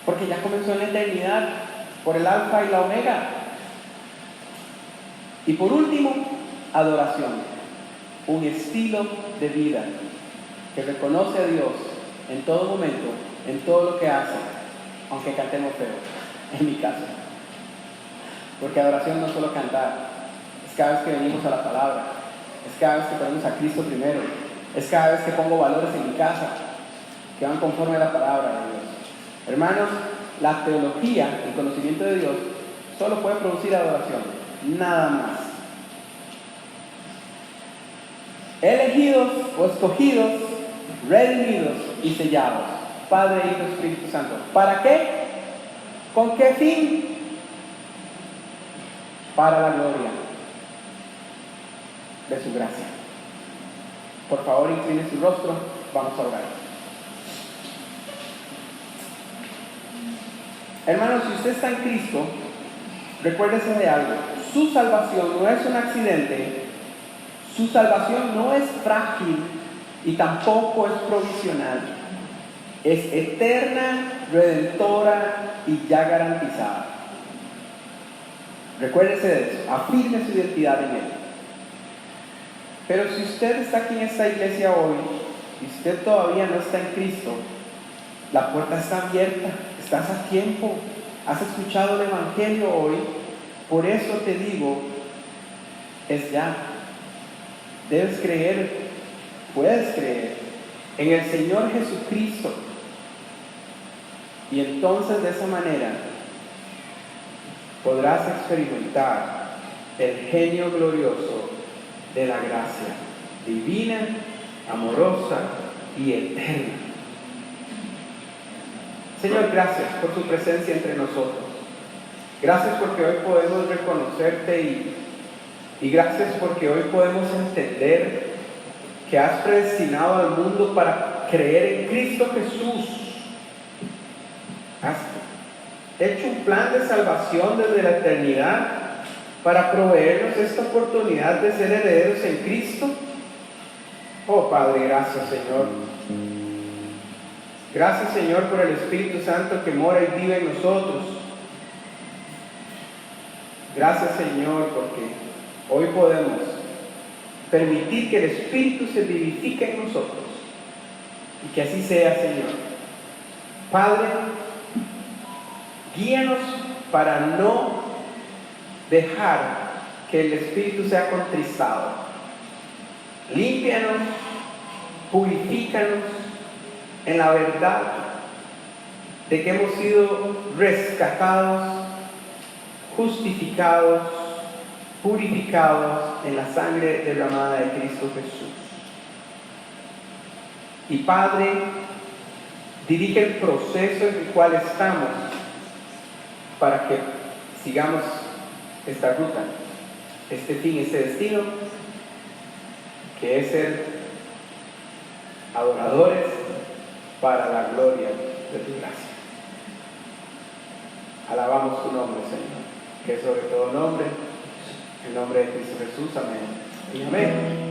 porque ya comenzó en la eternidad por el alfa y la omega. Y por último, adoración, un estilo de vida que reconoce a Dios en todo momento, en todo lo que hace, aunque cantemos feo, en mi caso. Porque adoración no es solo cantar, es cada vez que venimos a la palabra, es cada vez que ponemos a Cristo primero, es cada vez que pongo valores en mi casa que van conforme a la palabra de Dios. Hermanos, la teología, el conocimiento de Dios, solo puede producir adoración, nada más. Elegidos o escogidos, redimidos y sellados, Padre, Hijo, Espíritu Santo. ¿Para qué? ¿Con qué fin? Para la gloria de su gracia. Por favor, incline su rostro, vamos a orar. Hermanos, si usted está en Cristo, recuérdese de algo. Su salvación no es un accidente, su salvación no es frágil y tampoco es provisional. Es eterna, redentora y ya garantizada. Recuérdese de eso, afirme su identidad en Él. Pero si usted está aquí en esta iglesia hoy y usted todavía no está en Cristo, la puerta está abierta, estás a tiempo, has escuchado el Evangelio hoy, por eso te digo, es ya. Debes creer, puedes creer en el Señor Jesucristo, y entonces de esa manera podrás experimentar el genio glorioso de la gracia divina, amorosa y eterna. Señor, gracias por tu presencia entre nosotros. Gracias porque hoy podemos reconocerte y gracias porque hoy podemos entender que has predestinado al mundo para creer en Cristo Jesús. Has hecho un plan de salvación desde la eternidad para proveernos esta oportunidad de ser herederos en Cristo. Oh Padre, gracias Señor. Gracias Señor por el Espíritu Santo que mora y vive en nosotros. Gracias Señor porque hoy podemos permitir que el Espíritu se vivifique en nosotros y que así sea, Señor. Padre, guíanos para no dejar que el Espíritu sea contristado. Límpianos, purifícanos en la verdad de que hemos sido rescatados, justificados, purificados en la sangre derramada de Cristo Jesús. Y Padre, dirige el proceso en el cual estamos para que sigamos esta ruta, este fin, este destino, que es ser adoradores para la gloria de tu gracia. Alabamos tu nombre, Señor, que es sobre todo nombre, en nombre de Cristo Jesús, amén y amén.